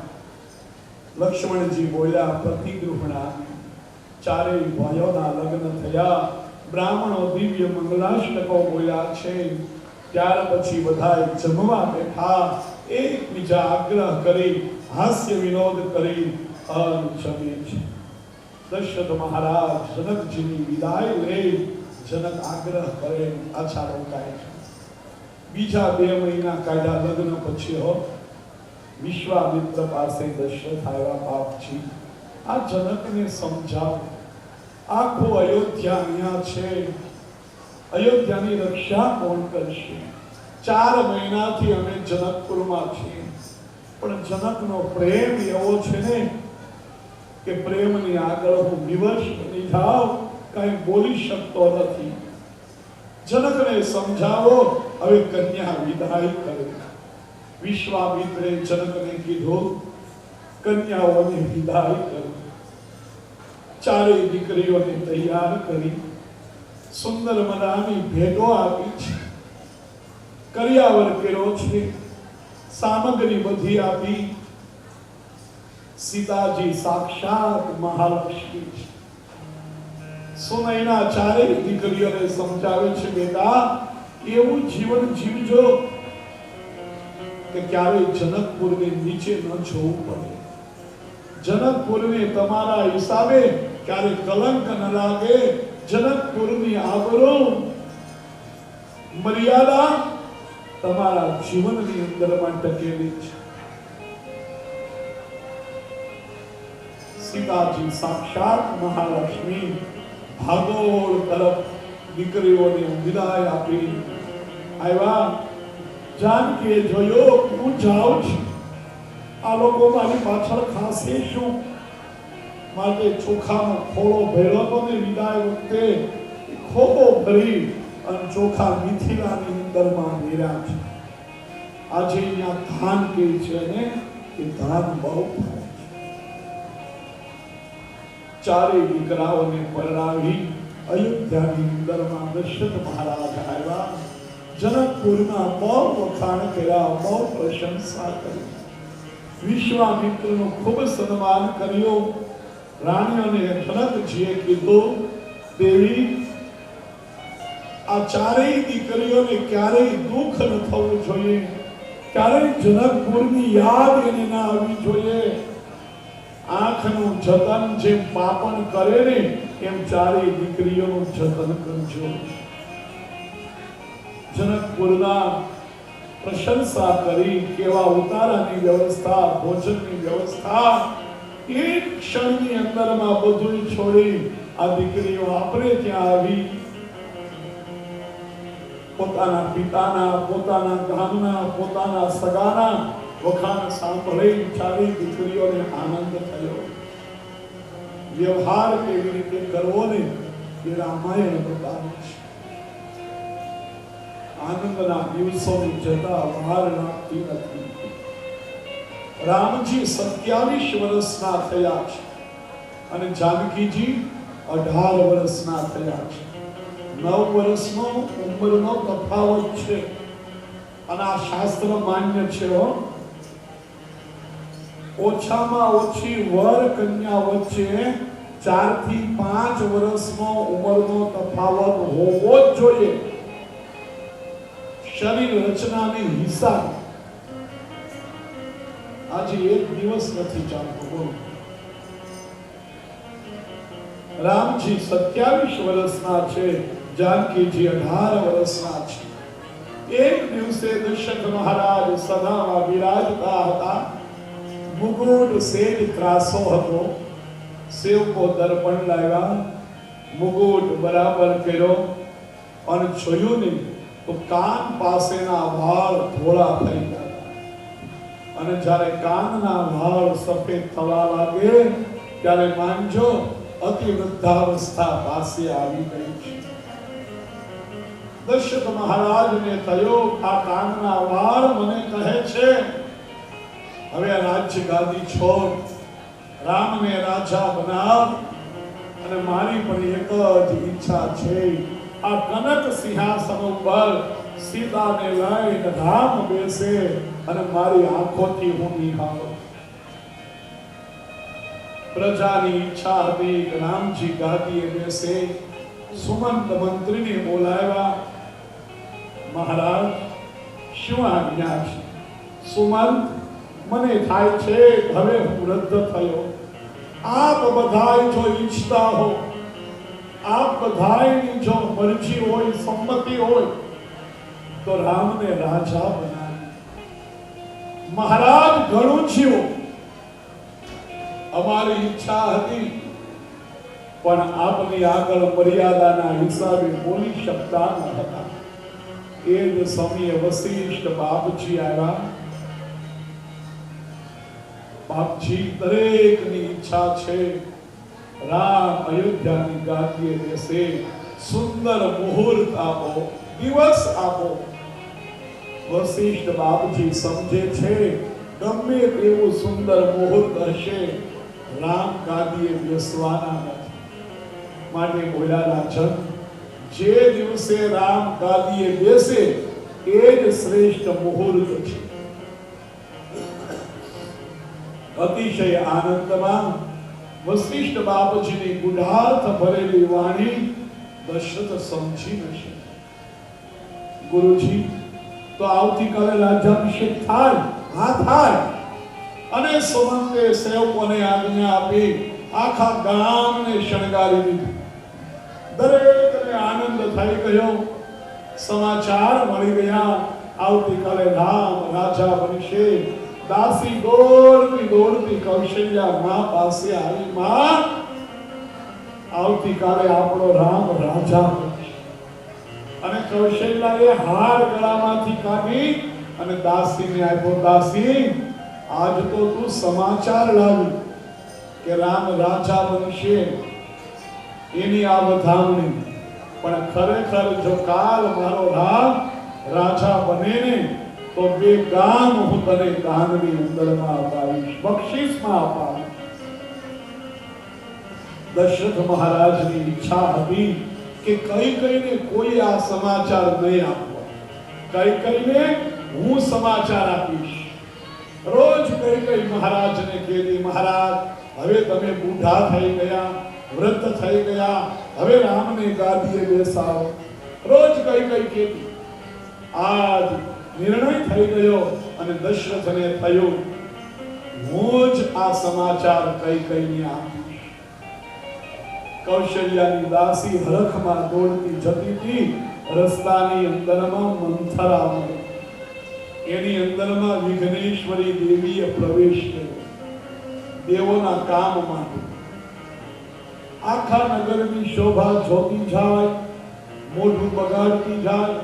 લક્ષ્મણજી બોલ્યા પ્રતિગૃહણા. ચારેય ભાઈઓના લગ્ન થયા. બ્રાહ્મણો દિવ્ય મંગલાષ્ટકો બોલ્યા છે. ત્યાર પછી બધાએ જમવા બેઠા. એકબીજા આગ્રહ કરી હાસ્ય વિનોદ કરી જમે છે. દશરથ મહારાજ જનકજીની વિદાય લે. જનક આગ્રહ કરે આછા રોકાય છે. બીજા 2 મહિના કાઢ્યા લગ્ન પછી વિશ્વામિત્ર પાસે દશરથ આવ્યા. બાપજી આ જનકને સમજાવો. આખો અયોધ્યા અહીંયા છે, અયોધ્યાની રક્ષા કોણ કરશે? 4 મહિનાથી અમે જનકપુરમાં છીએ, પણ જનકનો પ્રેમ એવો છે ને કે પ્રેમની આગળ હું વિવશ બની જાઉં, કઈ બોલી શકતો નથી. જનકને સમજાવો, હવે કન્યા વિદાય કરે. વિશ્વામિત્રે જનકને કીધું કન્યાઓને વિદાય કરો. ચારેય દીકરીઓને તૈયાર કરી સુંદર મજાની ભેટો આપી છે. કરિયાવર કર્યો છે, સામગ્રી બધી આપી. સીતાજી સાક્ષાત મહાલક્ષ્મી છે. સુનયના ચારેય દીકરીઓને સમજાવે છે બેટા એવું જીવન જીવજો કે ક્યારેય જનકપુરને નીચે ન જોવું પડે. જનકપુરને તમારા હિસાબે ક્યારે કલંક ન લાગે. જનકપુરની આબરૂ મર્યાદા તમારા જીવનની અંદરમાં ટકેલી છે. સીતાજી સાક્ષાત મહાલક્ષ્મી ભાગોળ તરફ દીકરીઓને વિદાય આપી આવ્યા. જાનકીએ જોયો હું જાઉં છું, આ લોકો મારી પાછળ ખાશે શું? માટે ચોખાનો ખોળો ભર્યો હતો ને વિદાય વખતે, ખોબો ભરી અને ચોખા મિથિલાની અંદરમાં મેળ્યા છે. આજે અહીંયા ધાન કે છે ને એ ધાન બહુ થાય છે. ચારેય દીકરાઓને પરણાવી અયોધ્યાની અંદરમાં દશરથ મહારાજ આવ્યા. જનકપુરના બહુ વખાણ કર્યા, બહુ પ્રશંસા કરી. વિશ્વામિત્રનું ખૂબ સન્માન કર્યો. રાણીઓને જનકજીએ કીધું દેવી આ ચારેય દીકરીઓને ક્યારેય દુઃખ ન થવું જોઈએ, ક્યારેય જનકપુરની યાદ એને ના આવવી જોઈએ. આંખનું જતન જેમ પાપણ કરે ને એમ ચારેય દીકરીઓનું જતન કરજો. જનકપુરના પ્રશંસા કરી. કેવા ઉતારાની વ્યવસ્થા, ભોજનની વ્યવસ્થા. એક ક્ષણની અંદરમાં બધું છોડી આ દીકરીઓ આપણે ત્યાં આવી. પોતાના પિતાના, પોતાના ગામના, પોતાના સગાના વખાણ સાંભળી ચારેય દીકરીઓને આનંદ થયો. વ્યવહાર કેવી રીતે કરવો ને એ રામાયણ બતાવે છે. આનંદના દિવસોની જતા વાર લાગતી નથી. રામજી 27 વર્ષના થયા છે અને જાનકીજી 18 વર્ષના થયા છે. 9 વર્ષનો ઉંમરનો તફાવત છે અને આ શાસ્ત્ર માન્ય છે. ઓછામાં ઓછી વર કન્યા વચ્ચે 4 થી 5 વર્ષનો ઉંમરનો તફાવત હોવો જ જોઈએ. શરીર રચનાની હિસાબ આજે એક દિવસ નથી ચાલતો. બોલો. રામજી 27 વર્ષના છે, જાનકીજી 18 વર્ષના છે. એક દિવસે દશરથ મહારાજ સદામાં બિરાજતા હતા. મુગુટ સેજ ત્રાસો હતો. સેવકો દર્પણ લાવ્યા, મુગુટ બરાબર કર્યો અને જોયું નહીં તો કાન પાસેના વાળ ધોળા થઈ ગયા. અને જ્યારે કાનના વાળ સફેદ થવા લાગે ત્યારે માનજો અતિ વૃદ્ધાવસ્થા પાસે આવી ગઈ છે. દશરથ મહારાજને થયો આ કાનના વાળ મને કહે છે હવે આ રાજ્ય ગાદી છોડ, રામને રાજા બનાવ. અને મારી પણ એક જ ઈચ્છા છે, આ કનક સિંહાસન ઉપર સીતાને લઈને રામ બેસે અને મારી આંખોથી હું નિહાળું. પ્રજાની ઈચ્છા હતી કે રામજી ગાદીએ બેસે. સુમંત મંત્રીને બોલાવ્યા. મહારાજ શું આજ્ઞા છે? સુમંત, મને થાય છે હવે હું વૃદ્ધ થયો. આપ બધાય જો ઈચ્છતા હો, આપ બધાયની જો મરજી હોય, સંમતિ હોય તો રામને રાજા બનાવી. મહારાજ ઘણું જીવો, અમારી ઈચ્છા હતી પણ આપની આગળ મર્યાદાના હિસાબે બોલી શકતા ન હતા. એ જ સમયે વશિષ્ઠ બાપજી આવ્યા. બાપજી, દરેકની ઈચ્છા છે રામ અયોધ્યાની ગાદીએ બેસે. સુંદર મુહૂર્ત આપો, દિવસ આપો. વશિષ્ઠ બાપજી સમજે છે ગમે તેવું સુંદર મુહૂર્ત હશે, રામ ગાદીએ બેસવાના નથી. માટે બોલ્યા રાજન, જે દિવસે રામ ગાદીએ બેસે એ જ શ્રેષ્ઠ મુહૂર્ત છે. અતિશય આનંદમાં વશિષ્ઠ બાપજીની ગુઢાર્થ ભરેલી વાણી દશરથ સમજી નશે. ગુરુજી, તો આવતીકાલે રાજ્યાભિષેક થાય? હા, થાય. અને સુમંતે સેવકોને આજ્ઞા આપી આખા ગામને શણગારી દીધું. દરેકને આનંદ થઈ ગયો. સમાચાર મળી ગયા આવતીકાલે રામ રાજા બનશે. દાસી દોડતી દોડતી કૌશલ્યા માં પાસે આવી. માં, આવતીકાલે આપણો રામ રાજા બનશે. અને કૌશલ્યાએ હાર ગળામાંથી કાઢી અને દાસીને આપ્યો. દાસી, આજ તો તું સમાચાર લાવી કે રામ રાજા બનશે, એની આ વધામણી. પણ ખરેખર જો કાલ મારો રામ રાજા બને ને તો 2 ગામ હું તને દાનની અંદરમાં અપાવીશ, બક્ષિસમાં અપાવીશ. દશરથ મહારાજની ઈચ્છા હતી કે કઈ કઈને કોઈ આ સમાચાર નહીં આપવા, કઈ કઈને હું સમાચાર આપીશ. રોજ કઈ મહારાજને કહેતી, મહારાજ હવે તમે બુઢા થઈ ગયા, વૃદ્ધ થઈ ગયા, હવે રામને ગાદીએ બેસાડો. રોજ કઈ કહેતી. આજ નિર્ણય થઈ ગયો અને દશરથને થયું હું જ આ સમાચાર કઈને આપીશ. કૌશલ્યાની દાસી હરખમાં દોડતી જતી હતી. રસ્તાની અંદરમાં મંથરા મળી. એની અંદરમાં વિઘ્નેશ્વરી દેવીએ પ્રવેશ કર્યો દેવોના કામ માટે. આખા નગરની શોભા જોતી જાય, મોઢું બગાડતી જાય.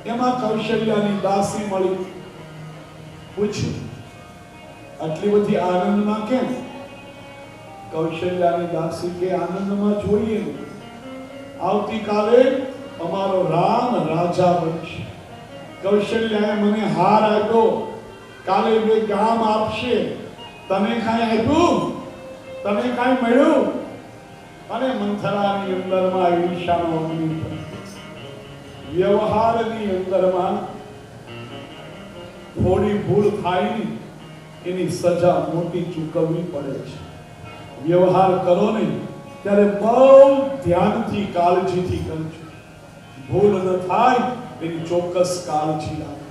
એમાં કૌશલ્યાની દાસી મળી. પૂછ્યું, આટલી બધી આનંદમાં કેમ? કૌશલ્યાની દાસી કે આનંદમાં જોઈએ, આવતીકાલે અમારો રામ રાજા બનશે. કૌશલ્યાએ મને હાર આપ્યો, કાલે 2 ગામ આપશે. તને કાંઈ આપ્યું? તને કાંઈ મળ્યું? અને મંથરાની અંદરમાં ઈર્ષાનો અગ્નિ થયો. વ્યવહારની અંદરમાં થોડી ભૂલ થાય ને એની સજા મોટી ચૂકવવી પડે છે. વ્યવહાર કરો ને ત્યારે બહુ ધ્યાનથી કાળજીથી કરજો. ભૂલ ન થાય એની ચોક્કસ કાળજી આવે.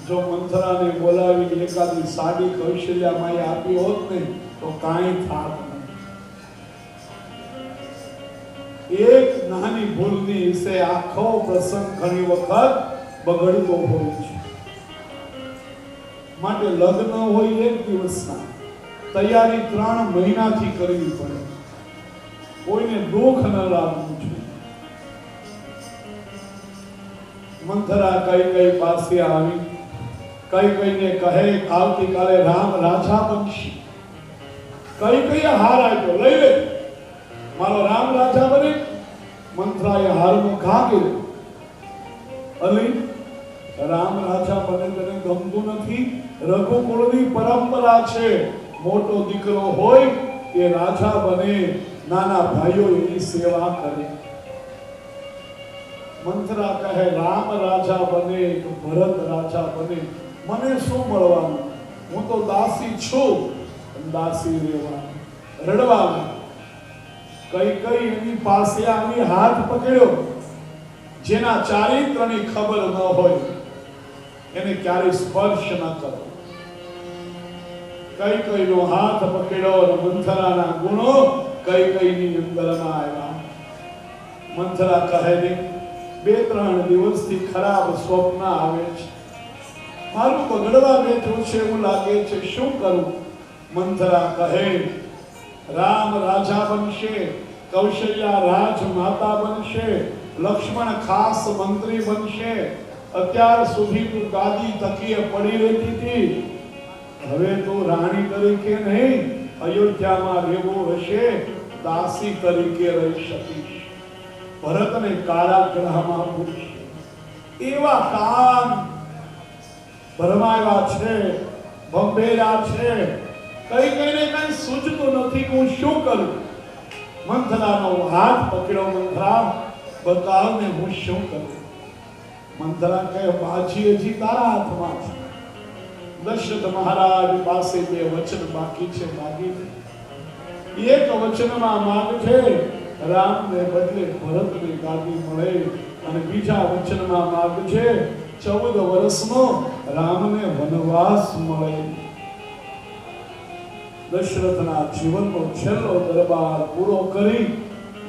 જો મંથરાને બોલાવી એકાદી સાડી કૌશલ્યામાં આપી હોત ને તો કાંઈ થાત નહીં. એક નાની ભૂલની વિશે આખો પ્રસંગ ઘણી વખત બગડતો હોય છે. માટે લગ્ન હોય એક દિવસના, તૈયારી 3 મહિનાથી કરવી પડે. કોઈને દુઃખ ન લાગવું જોઈએ. મંથરા કઈ પાસે આવી, કઈને કહે આવતીકાલે રામ રાજા બનશે. કઈ હાર આપ્યો, લઈ લે, મારો રામ રાજા બને. મંથરાએ હારનો ઘા કર્યો. અલી, રામ રાજા બને તને ગમતું નથી? રઘુકુળની પરંપરા છે, મોટો દીકરો હોય એ રાજા બને, નાના ભાઈઓ એની સેવા કરે. મંથરા કહે રામ રાજા બને તો ભરત રાજા બને, મને શું મળવાનું? હું તો દાસી છું, દાસી રહેવાનું, રડવાનું. કઈ એની પાસે આવી હાથ પકડ્યો. જેના ચારિત્રની ખબર ન હોય એને ક્યારે સ્પર્શ ન કરો. કઈનો હાથ પકડ્યો અને મંથરાના ગુણો કઈની અંદરમાં આવ્યા. મંથરા કહે ને 2-3 દિવસથી ખરાબ સ્વપ્ન આવે છે, મારું બગડવા બેઠું છે એવું લાગે છે, શું કરું? મંથરા કહે રામ રાજા બનશે, કૌશલ્યા રાજ માતા બનશે, લક્ષ્મણ ખાસ મંત્રી બનશે. અત્યાર સુધી તું ગાદી તકીએ પડી રહેતી હતી, હવે તું રાણી તરીકે નહીં, અયોધ્યામાં રહેવું હશે, દાસી તરીકે રહી શકીશ. ભરતને કારાગૃહમાં પૂરશે. એવા કામ ભરમાયા છે, ભંભેરા છે, કઈને કઈ સૂચતું નથી. હું શું કરું? મંથરાનો હાથ પકડ્યો. મંથરા, બતાવને હું શું કરું? મંથરા કહે બાજી હજી તારા હાથમાં છે. દશરથ મહારાજ પાસે 2 વચન બાકી છે, માગી લે. એક વચનમાં માંગજે રામને બદલે ભરતની ગાદી મળે, અને બીજા વચનમાં માંગજે 14 વર્ષનો રામને વનવાસ મળે. દશરથના જીવનનો છેલ્લો દરબાર પૂરો કરી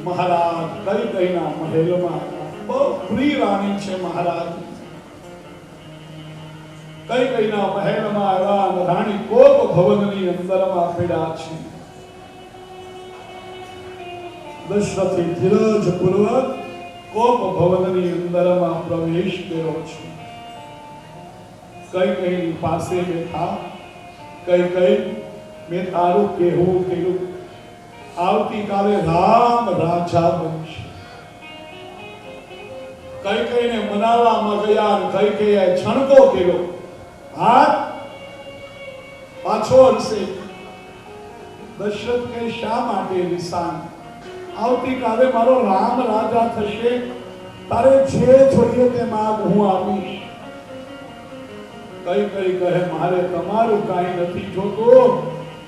મહારાજ કઈના મહેલમાં બહુ પ્રિય રાણી છે. મહારાજ કઈના મહેલમાં આવ્યા અને રાણી કોપ ભવનની અંદરમાં પડ્યા છે. દશરથે ધીરજપૂર્વક કોપ ભવનની અંદરમાં પ્રવેશ કર્યો છે. કઈની પાસે બેઠા. કઈ મેં તારું કહેવું કર્યું, આવતીકાલે રામ રાજા બનશે. કઈને મનાવવામાં ગયા અને કઈએ છણકો કર્યો. હાથ પાછો હલશે. દશરથ કહે શા માટે નિશાન? આવતીકાલે મારો રામ રાજા થશે, તારે જે જોઈએ તે માગ હું આપીશ. કઈ કહે મારે તમારું કાંઈ નથી જોતું,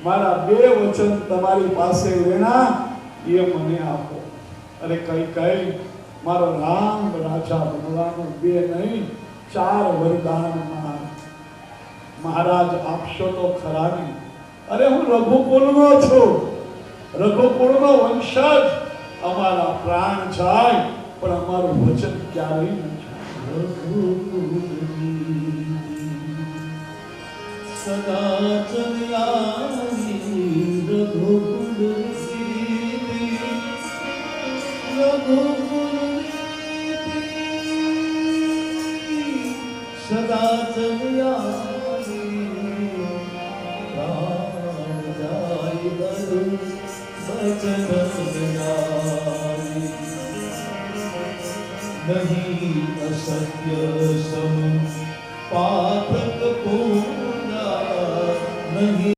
મારા 2 વચન તમારી પાસે લેણા, એ મને આપો. અરે કઈ મારો રામ રાજા બનવાનું 2 નહીં 4 વરદાન મહારાજ આપશો તો ખરા નહીં. અરે હું રઘુકુળનો છું, રઘુકુળનો વંશજ. અમારા પ્રાણ જાય પણ અમારું વચન ક્યારેય ન જાય. સદા ચલ્યાની સદા ચલ્યાની રામ જાય બરું વચન नहीं असत्य सम पाठक पूरा, नहीं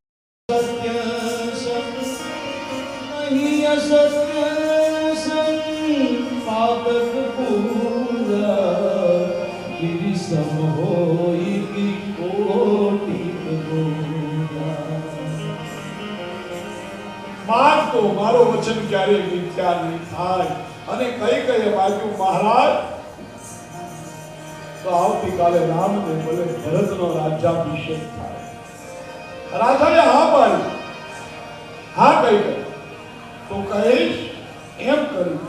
सत्य सम नहीं असत्य सम पाठक पूरा, गिरि सम होई की कोटि पूरा. માગ તો મારો વચન ક્યારે મિથ્યા નહીં થાય. અને કઈ બાજુ મહારાજ તો આવતીકાલે રામને ભલે ભરતનો રાજ્યાભિષેક થાય. રાજાએ હા પાડી. હા કહી ગઈ તો કહીશ એમ કર્યું.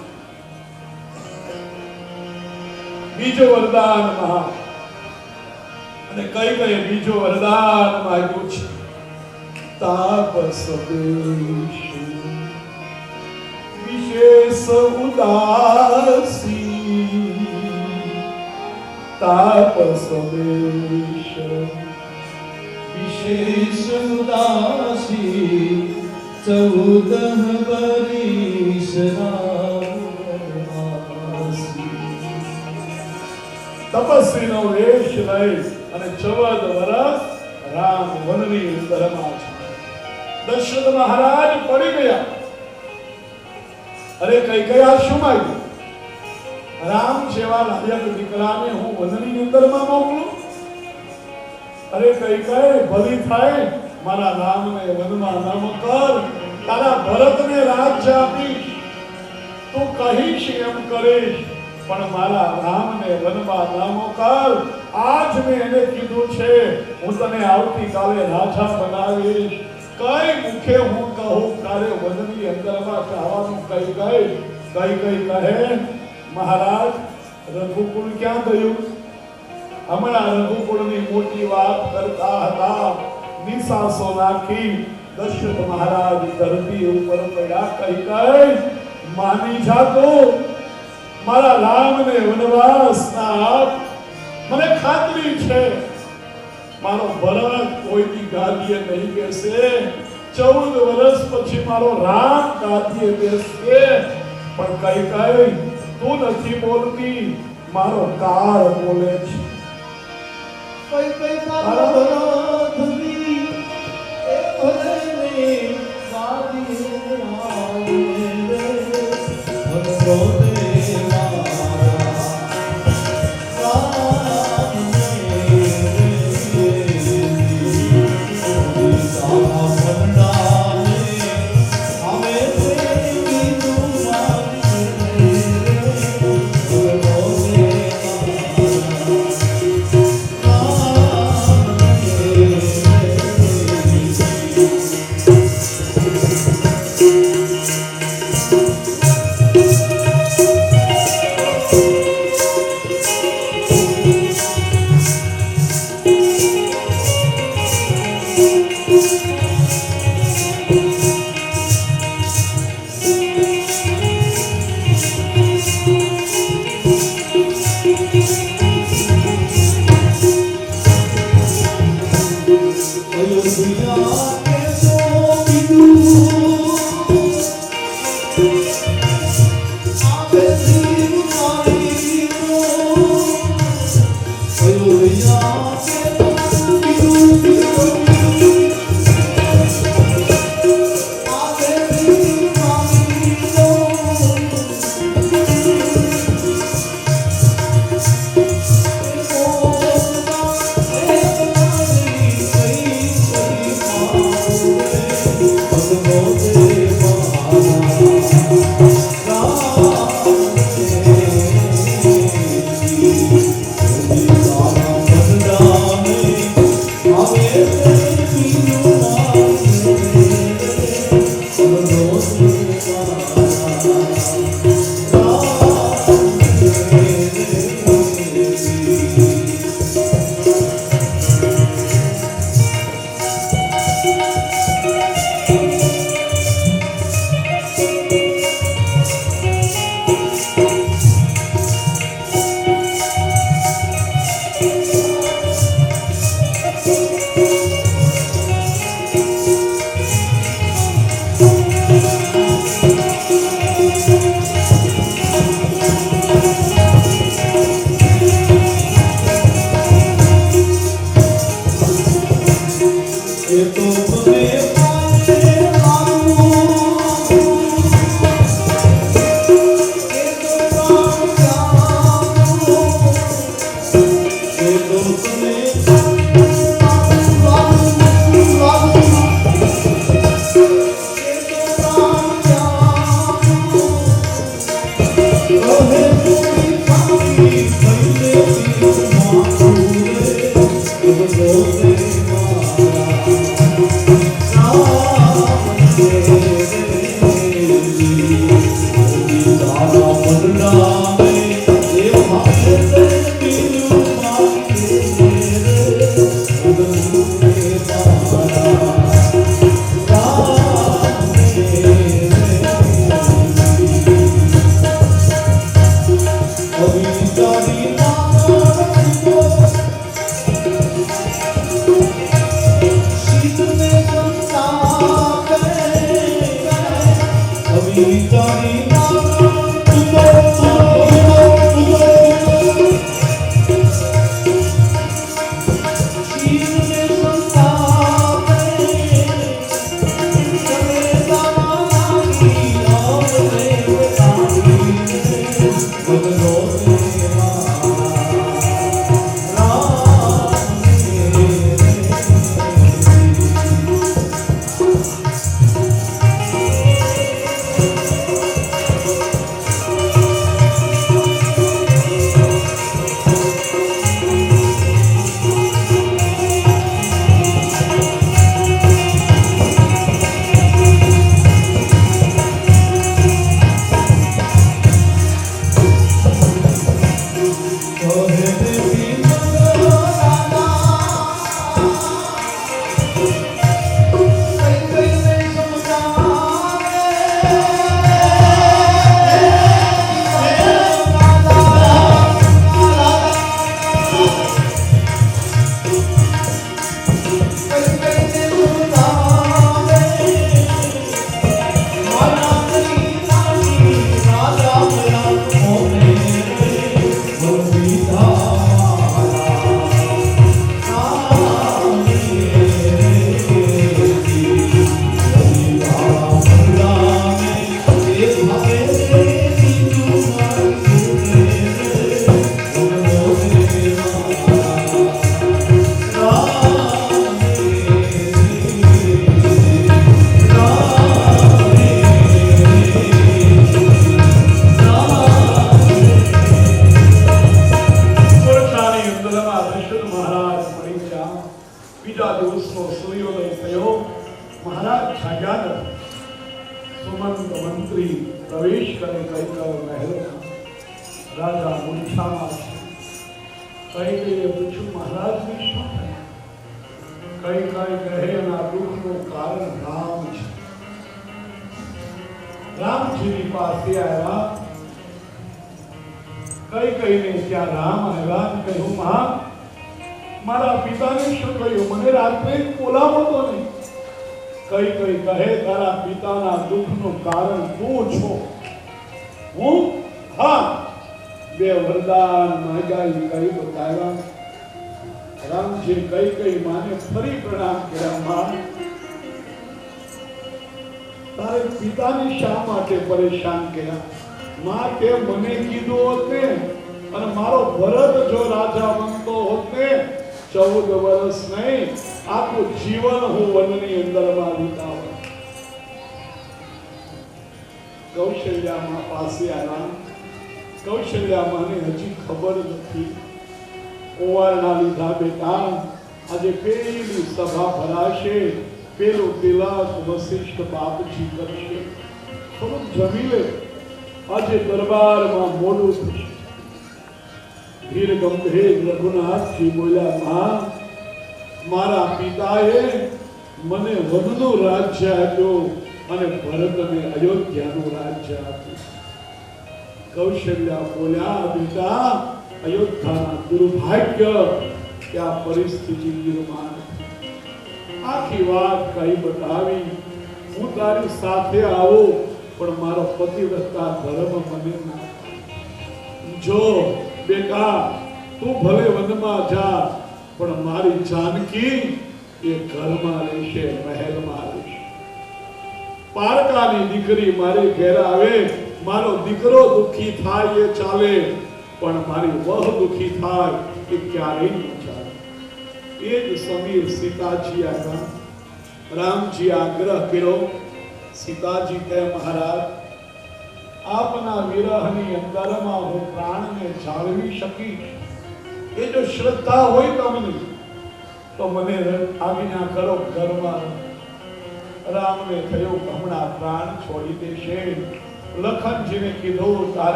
બીજો વરદાન મહા અને કઈ કઈ બીજો વરદાન માંગ્યું છે. તાપસ દેશ વિશેષ ઉદાસી, તાપસ દેશ વિશેષ ઉદાસી 14 બરીસ તપસ્વીનો વેશ લઈ અને 14 વર્ષ રામ વનની અંદરમાં છે. દશરથ મહારાજ પડી ગયા. અરે કઈ કયા શું માંગ્યું? રામ જેવા લાયક દીકરાને હું વનની અંદરમાં મોકલું? અરે કઈ ભલી થાય મારા રામને વનમાં ન મોકલ, તારા ભરતને રાજ્ય આપીશ, તું કહીશ એમ કરીશ, પણ મારા રામને વનમાં ન મોકલ. આજ મેં એને કીધું છે હું તને આવતીકાલે રાજા બનાવીશ. કઈ મુખે હું કહું તારે વનની અંદરમાં જવાનું? કઈ કહે મહારાજ રઘુકુળ ક્યાં ગયું? હમણાં રઘુકુળની મોટી વાત કરતા હતા. નિશાસો નાખી દશરથ મહારાજ ધરતી ઉપર પડ્યા. કઈ માની જાતો મારા રામને વનવાસ ના આપ. મને ખાતરી છે મારો ભરત કોઈની ગાદીએ નહીં બેસે. 14 વર્ષ પછી મારો રામ ગાદીએ બેસશે. પણ કઈ તું નથી બોલતી, મારો કાળ બોલે છે. કઈ તારા ભરતની એ ભલે ગાદીએ આવે રે ભરો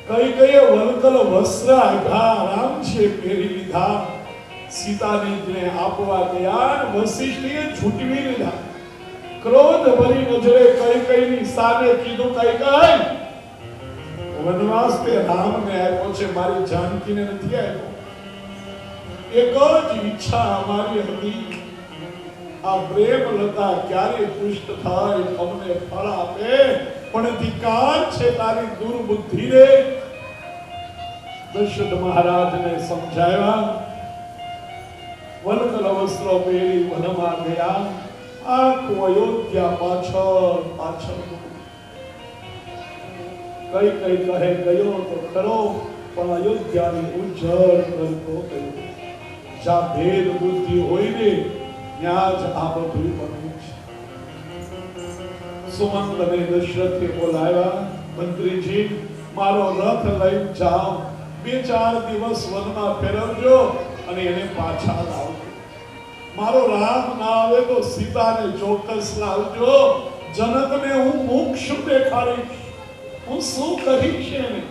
કઈ કઈ વલકલ વસ્ત્ર આપ્યા, રામજીએ પહેરી લીધા. સીતાને આપવા ગયા, વશિષ્ઠે છૂટવી લીધા. ક્રોધ ભરી નજરે કઈ કઈની સામે કીધું, કઈ કઈ વનવાસ તે રામને આપ્યો છે, મારી જાનકીને નથી આપ્યો. એક જ ઈચ્છા અમારી હતી, આ પ્રેમ લતા ક્યારે પુષ્ટ થાય, અમને ફળ આપે. પણ ધિકાર છે તારી દુર્બુદ્ધિને. દશરથ મહારાજને સમજાવ્યા. વલકલ વસ્ત્રો પહેરી વનમાં ગયા. આખું અયોધ્યા પાછળ પાછળ. કઈ કઈ કહે ગયો તો ખરો, પણ અયોધ્યાની ઉજ્જળ કરતો ગયો. જ્યાં ભેદ બુદ્ધિ હોય ને ત્યાં જ આ બધું બને છે. સુમંતને દશરથે બોલાવ્યા. મંત્રીજી, મારો રથ લઈ જાઓ, 2-4 દિવસ વનમાં ફેરવજો અને એને પાછા લાવજો. મારો રામ ના આવે તો સીતાને ચોક્કસ લાવજો. જનકને હું મુખ શું દેખાડીશ, હું શું કહીશ એને.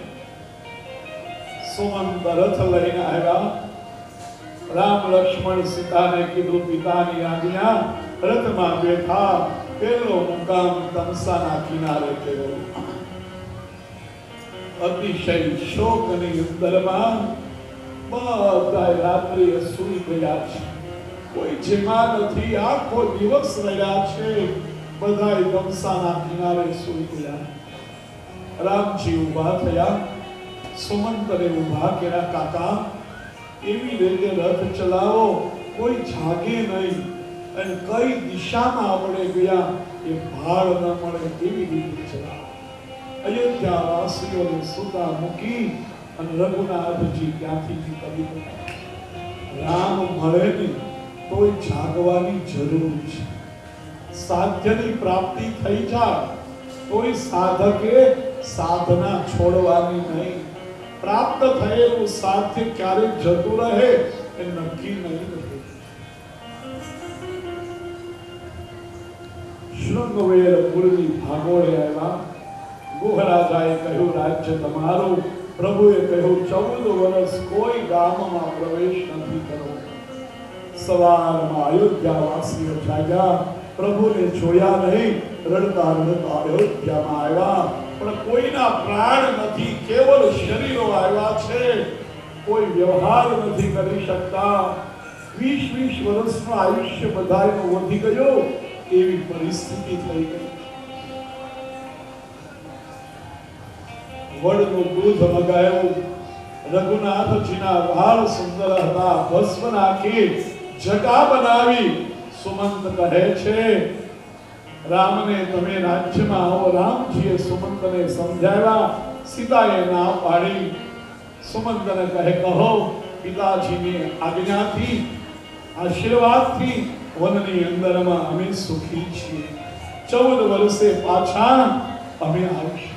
સુમંત રથ લઈને આવ્યા. રામ લક્ષ્મણ સીતાને કીધું, પિતાની આજ્ઞા. રથમાં બેઠા. પેલો મુકામ તમસાના કિનારે કર્યો. અતિશય શોકની અંદરમાં બધા રાત્રિએ સૂઈ ગયા છે. કોઈ જેમાં નથી. આખો દિવસ રહ્યા છે. બધા તમસાના કિનારે સૂઈ ગયા. રામજી ઊભા થયા. સુમંતને ઊભા કર્યા. કાકા, એવી રીતે રથ ચલાવો કોઈ જાગે નહીં, અને કઈ દિશામાં આપણે ગયા એ ભાળ ન મળે એવી રીતે ચલાવો. અયોધ્યા વાસીઓને સુતા મૂકી અને રઘુનાથજી ત્યાંથી નીકળી ગયા. રામ મળે ને તોય જાગવાની જરૂર છે. સાધ્યની પ્રાપ્તિ થઈ જાય તોય સાધકે સાધના છોડવાની નહીં. પ્રાપ્ત થયેલું સાધ્ય ક્યારે જતું રહે એ નક્કી નહીં રહે. શૃંગવેરપુરની ભાગોળે આવ્યા. ગુહરાજાએ કહ્યું, રાજ્ય તમારું. પ્રભુએ કહ્યું, 14 વર્ષ કોઈ ગામમાં પ્રવેશ નથી કરવો. સવારમાં અયોધ્યાવાસીઓ જાગ્યા. પ્રભુને જોયા નહીં. રડતા રડતા અયોધ્યામાં આવ્યા. પણ કોઈના પ્રાણ નથી, કેવલ શરીરો આવ્યા છે. કોઈ વ્યવહાર નથી કરી શકતા. 20-20 વર્ષનું આયુષ્ય બધાયનું વધી ગયું એવી પરિસ્થિતિ થઈ ગઈ. વડનું દૂધ મગાયું. રઘુનાથજીના વાળ સુંદર હતા. ભસ્મ નાખી જટા બનાવી. સુમંત કહે છે, રામને તમે રાજ્યમાં આવો. રામજીએ સુમંતને સમજાવ્યા. સીતાએ ના પાડી. સુમંતને કહે, કહો પિતાજીની આજ્ઞાથી, આશીર્વાદથી વનની અંદરમાં અમે સુખી છીએ. 14 વર્ષે પાછા અમે આવીશું.